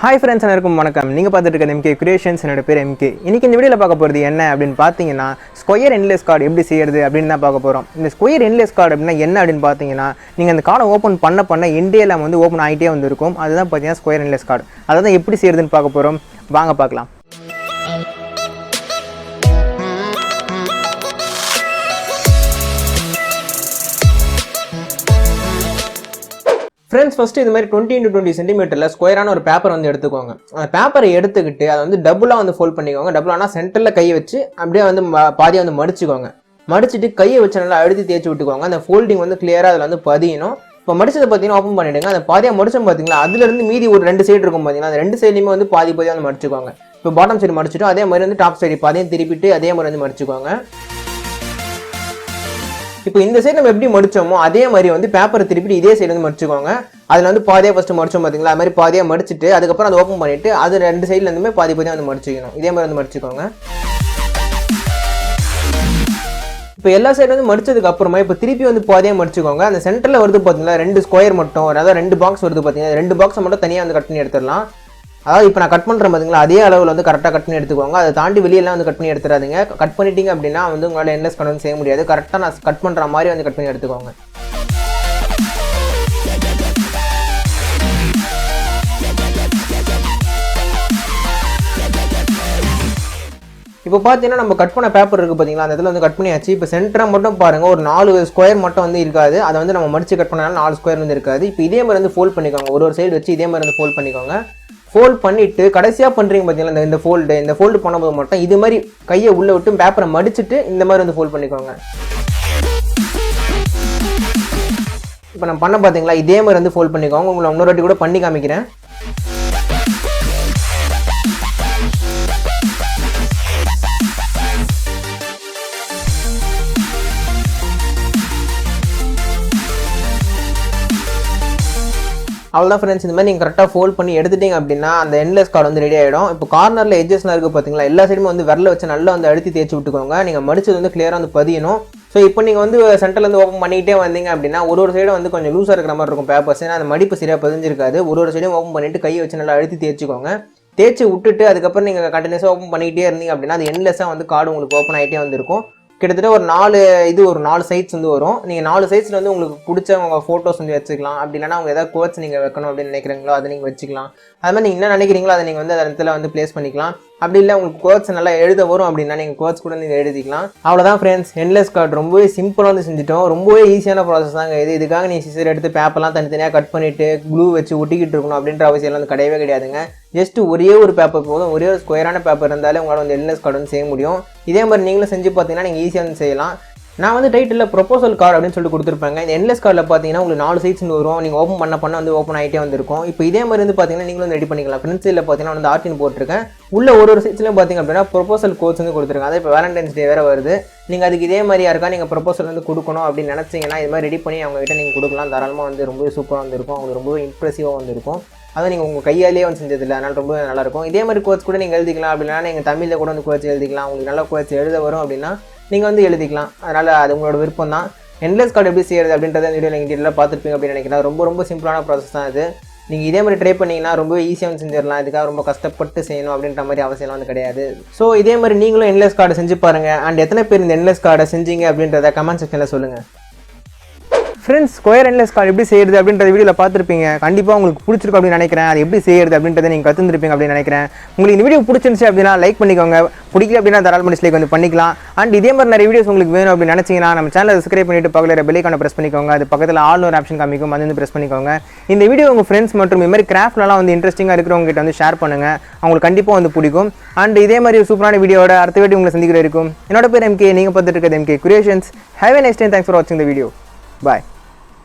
Hi friends, எல்லாருக்கும் வணக்கம். நீங்க பார்த்துட்டு இருக்க MK Creations. என்னோட பேர் MK. இன்னைக்கு இந்த வீடியோல பார்க்க போறது என்ன அப்படினு பாத்தீங்கன்னா ஸ்கொயர் எண்ட்லெஸ் கார்டு எப்படி செய்யறது அப்படினு தான் பார்க்க போறோம். இந்த ஸ்கொயர் எண்ட்லெஸ் கார்டு அப்படினா என்ன அப்படினு பாத்தீங்கன்னா நீங்க அந்த கார்டை ஓபன் பண்ண எண்டேல வந்து ஓபன் ஆயிட்டே வந்திருக்கும். அதுதான் பாத்தீங்கன்னா ஸ்கொயர் எண்ட்லெஸ் கார்டு. அதை தான் எப்படி செய்யறதுன்னு பார்க்க போறோம். வாங்க பார்க்கலாம். Friends, first இது மாதிரி 20 into 20 cm ஸ்கொயரான ஒரு பேப்பர் வந்து எடுத்துக்கோங்க. அந்த பேப்பரை எடுத்துக்கிட்டு அதை வந்து டபுளாக வந்து ஃபோல்ட் பண்ணிக்கோங்க. டபுளானா சென்டரில் கையை வச்சு அப்படியே வந்து பாதியை வந்து மடிச்சுக்கோங்க. மடிச்சுட்டு கையை வச்சு நல்லா அழுத்தி தேய்ச்சி விட்டுக்கோங்க. அந்த ஃபோல்டிங் வந்து கிளியராக அதில் வந்து பதியணும். இப்போ மடிச்சதை பார்த்தீங்கன்னா ஓப்பன் பண்ணிவிடுங்க. அந்த பாதியாக மடிச்சோம் பார்த்தீங்களா, அதுலேருந்து மீதி ஒரு 2 சைடு இருக்கும் பார்த்தீங்கன்னா, அந்த 2 சைட்லையுமே வந்து பாதியாக வந்து மடிச்சுக்கோங்க. இப்போ பாட்டம் சைடு மடிச்சிட்டோம், அதே மாதிரி வந்து டாப் சைடு பாதியும் திருப்பிட்டு அதே மாதிரி வந்து மடிச்சுக்கோங்க. இப்போ இந்த சைடு நம்ம எப்படி மடிச்சோமோ அதே மாதிரி வந்து பேப்பரை திருப்பிட்டு இதே சைடு வந்து மடிச்சுக்கோங்க. அதில் வந்து பாதியாக ஃபஸ்ட்டு மடிச்சோம் பார்த்தீங்களா, அது மாதிரி பாதியாக மடிச்சுட்டு அதுக்கப்புறம் அதை ஓப்பன் பண்ணிவிட்டு அது 2 சைட்லேருந்துமே பாதியாக வந்து மடிச்சிக்கணும். இதே மாதிரி வந்து மடிச்சுக்கோங்க. இப்போ எல்லா சைடு வந்து மடிச்சதுக்கு அப்புறமா இப்போ திருப்பி வந்து பாதியாக மடிச்சுக்கோங்க. அந்த சென்டரில் வருது பார்த்தீங்களா 2 ஸ்கொயர் மட்டும், அதாவது 2 பாக்ஸ் வருது பார்த்தீங்கன்னா, 2 பாக்ஸை மட்டும் தனியாக வந்து கட் பண்ணி எடுத்துடலாம். அதாவது இப்போ நான் கட் பண்ணுறேன் பார்த்தீங்களா, அதே அளவில் வந்து கரெக்டாக கட் பண்ணி எடுத்துக்கோங்க. அதை தாண்டி வெளியெல்லாம் வந்து கட் பண்ணி எடுத்துடாதீங்க. கட் பண்ணிட்டீங்க அப்படின்னா வந்து உங்களால் எண்ட்லெஸ் கார்டு வந்து செய்ய முடியாது. கரெக்டாக நான் கட் பண்ணுற மாதிரி வந்து கட் பண்ணி எடுத்துக்கோங்க. இப்போ பார்த்தீங்கன்னா நம்ம கட் பண்ண பேப்பர் இருக்குது பார்த்தீங்களா, அந்த இடத்துல வந்து கட் பண்ணியாச்சு. இப்போ சென்டராக மட்டும் பாருங்கள், ஒரு 4 ஸ்கொயர் மட்டும் வந்து இருக்காது. அதை வந்து நம்ம மடித்து கட் பண்ணாலும் 4 ஸ்கொயர் வந்து இருக்காது. இப்போ இதே மாதிரி வந்து ஃபோல்ட் பண்ணிக்கோங்க. ஒரு சைடு வச்சு இதே மாதிரி வந்து ஃபோல்ட் பண்ணிக்கோங்க. ஃபோல்ட் பண்ணிவிட்டு கடைசியாக பண்ணுறீங்க பார்த்தீங்களா, இந்த ஃபோல்டு பண்ணும்போது மட்டும் இது மாதிரி கையை உள்ளே விட்டு பேப்பரை மடிச்சுட்டு இந்த மாதிரி வந்து ஃபோல்ட் பண்ணிக்கோங்க. இப்போ நான் பண்ண பார்த்தீங்களா, இதே மாதிரி வந்து ஃபோல்ட் பண்ணிக்கோங்க. உங்களை இன்னொரு வாட்டி கூட பண்ணி காமிக்கிறேன். அவ்வளோதான் ஃப்ரெண்ட்ஸ். இந்த மாதிரி நீங்கள் கரெக்டாக ஃபோல்ட் பண்ணி எடுத்துட்டீங்க அப்படின்னா அந்த எண்ட்லெஸ் கார்டு வந்து ரெடி ஆகிடும். இப்போ கார்னரில் எட்ஜஸ்லாம் இருக்குது பார்த்தீங்களா, எல்லா சைடுமே வந்து விரல வச்சு நல்லா வந்து அழுத்தி தேய்ச்சி விட்டுக்கோங்க. நீங்கள் மடிச்சது வந்து கிளியராக வந்து பதியணும். ஸோ இப்போ நீங்கள் வந்து சென்டர்லேருந்து ஓப்பன் பண்ணிகிட்டே வந்தீங்க அப்படின்னா ஒரு சைடும் வந்து கொஞ்சம் லூஸாக இருக்கிற மாதிரி இருக்கும் பேப்பர்ஸ். ஏன்னா அந்த மடிப்பு சரியாக பதிஞ்சிருக்காது. ஒரு சைடும் ஓப்பன் பண்ணிவிட்டு கையை வச்சு நல்லா அழுத்தி தேய்ச்சிக்கோங்க. தேய்ச்சி விட்டுட்டு அதுக்கப்புறம் நீங்கள் கண்டினியூஸாக ஓப்பன் பண்ணிக்கிட்டே இருந்தீங்க அப்படின்னா அது எண்ட்லெஸ்ஸாக வந்து கார்டு உங்களுக்கு ஓப்பன் ஆகிட்டே வந்துருக்கும். கிட்டத்தட்ட ஒரு 4 சைட்ஸ் வந்து வரும். நீங்கள் 4 சைட்ஸில் வந்து உங்களுக்கு பிடிச்ச உங்கள் ஃபோட்டோஸ் வந்து வச்சுக்கலாம். அப்படி இல்லைனா அவங்க ஏதாவது கோட்ஸ் நீங்கள் வைக்கணும் அப்படின்னு நினைக்கிறீங்களோ அதை நீங்கள் வச்சுக்கலாம். அது மாதிரி நீங்கள் என்ன நினைக்கிறீங்களோ அதை நீங்கள் வந்து அந்த இடத்துல வந்து ப்ளேஸ் பண்ணிக்கலாம். அப்படி இல்லை உங்களுக்கு கோட்ஸ் நல்லா எழுத வரும் அப்படின்னா நீங்கள் கோட்ஸ் கூட நீங்கள் எழுதிக்கலாம். அவ்வளோதான் ஃப்ரெண்ட்ஸ், எண்ட்லெஸ் கார்டு ரொம்பவே சிம்பிளாக வந்து செஞ்சுட்டோம். ரொம்பவே ஈஸியான ப்ராசஸ் தாங்க இது. இதுக்காக நீங்கள் சிசர் எடுத்து பேப்பர்லாம் தனித்தனியாக கட் பண்ணிவிட்டு க்ளூ வச்சு ஒட்டிக்கிட்டு இருக்கணும் அப்படின்ற அவசியம் வந்து கிடையவே கிடையாதுங்க. ஜஸ்ட் ஒரே ஒரு பேப்பர் போதும். ஒரே ஒரு ஸ்கொயரான பேப்பர் இருந்தாலே உங்களால் வந்து எண்ட்லெஸ் கார்டு வந்து செய்ய முடியும். இதே மாதிரி நீங்களும் செஞ்சு பார்த்தீங்கன்னா நீங்கள் ஈஸியாக வந்து செய்யலாம். நான் வந்து டைட்டில் ப்ரொபோசல் கார்டு அப்படின்னு சொல்லிட்டு கொடுத்துருப்பாங்க. இந்த எண்ட்லெஸ் கார்டில் பார்த்தீங்கன்னா உங்களுக்கு 4 சைட்ஸ் வரும். நீங்கள் ஓப்பன் பண்ண வந்து ஓப்பன் ஆகிட்டே வந்துருக்கும். இப்போ இதே மாதிரி வந்து பார்த்தீங்கன்னா நீங்களும் வந்து ரெடி பண்ணிக்கலாம். ஃப்ரெண்ட்ஸ் இதில் பார்த்தீங்கன்னா வந்து ஆர்டின் போட்டிருக்கேன். உள்ள ஒரு சைட்ஸ்லையும் பார்த்தீங்க அப்படின்னா ப்ரொபோசல் கோட்ஸ் வந்து கொடுத்துருக்காங்க. அதாவது இப்போ வேலண்டைன்ஸ் டே வேறு வருது. நீங்கள் அதுக்கு இதே மாதிரி யாருக்கா நீங்கள் ப்ரொபோசல் வந்து கொடுக்கணும் அப்படின்னு நினச்சிங்கன்னா இது மாதிரி ரெடி பண்ணி அவங்ககிட்ட நீங்கள் கொடுக்கலாம். தாராளமாக வந்து ரொம்பவே சூப்பராக வந்துருக்கும். அவங்களுக்கு ரொம்பவே இம்ப்ரெசிவாக வந்துருக்கும். அதை நீங்கள் உங்கள் கையாலேயே வந்து செஞ்சதில்லை, அதனால் ரொம்ப நல்லாயிருக்கும். இதே மாதிரி கோட்ஸ் கூட நீங்கள் எழுதிக்கலாம். அப்படின்னா நீங்கள் தமிழில் கூட வந்து கோட்ஸ் எழுதிக்கலாம். உங்களுக்கு நல்லா கோட்ஸ் எழுத வரும் அப்படின்னா நீங்கள் வந்து எழுதிக்கலாம். அதனால் அது உங்களோட விருப்பம் தான். எண்ட்லெஸ் கார்டு எப்படி செய்யறது அப்படின்றத வீடியோ நீங்கள் டீட்டெயிலாக பார்த்துருப்பீங்க அப்படின்னு நினைக்கிறேன். ரொம்ப சிம்பிளான ப்ராசஸ் தான் இது. நீங்கள் இதே மாதிரி ட்ரை பண்ணிங்கன்னா ரொம்ப ஈஸியாக வந்து செஞ்சிடலாம். இதுக்காக ரொம்ப கஷ்டப்பட்டு செய்யணும் அப்படின்ற மாதிரி அவசியம்லாம் வந்து கிடையாது. ஸோ இதே மாதிரி நீங்களும் எண்ட்லெஸ் கார்டு செஞ்சு பாருங்கள். அண்ட் எத்தனை பேர் இந்த எண்ட்லெஸ் கார்டை செஞ்சீங்க அப்படின்றத கமெண்ட் செக்ஷனில் சொல்லுங்கள். ஃப்ரெண்ட்ஸ், ஸ்கொயர் எண்ட்லெஸ் கார்டு எப்படி செய்யறது அப்படின்றத வீடியோவில் பார்த்துருப்பீங்க. கண்டிப்பாக உங்களுக்கு பிடிச்சிருக்கும் அப்படின்னு நினைக்கிறேன். அது எப்படி செய்யறது அப்படின்றத நீங்கள் கற்றுருப்பீங்க அப்படின்னு நினைக்கிறேன். உங்களுக்கு இந்த வீடியோ பிடிச்சிருந்துச்சு அப்படின்னா லைக் பண்ணிக்கோங்க. பிடிக்கல அப்படின்னா தாராளமாக டிஸ்லைக் வந்து பண்ணிக்கலாம். அண்ட் இதே மாதிரி நிறைய வீடியோஸ் உங்களுக்கு வேணும் அப்படின்னு நினச்சிங்கன்னா நம்ம சேனலை சப்ஸ்கிரைப் பண்ணிட்டு பக்கத்தில் பெல் ஐகானை ப்ரெஸ் பண்ணிக்கோங்க. அது பக்கத்தில் ஆல் ஒரு ஆப்ஷன் காமிக்கும், அது வந்து ப்ரெஸ் பண்ணிக்கோங்க. இந்த வீடியோ உங்கள் ஃப்ரெண்ட்ஸ் மற்றும் இது மாதிரி கிராஃப்ட்லாம் வந்து இன்ட்ரெஸ்டிங்காக இருக்கிறவங்க கிட்ட வந்து ஷேர் பண்ணுங்கள். அவங்களுக்கு கண்டிப்பாக வந்து பிடிக்கும். அண்ட் இதே மாதிரி சூப்பரான வீடியோட அடுத்த வீடியோ உங்களை சந்திக்கிற இருக்கும். என்னோட பேர் MK, நீங்கள் பார்த்துட்டு இருக்கிறது MK Creations. Have a nice day. Thanks for watching the video. Bye.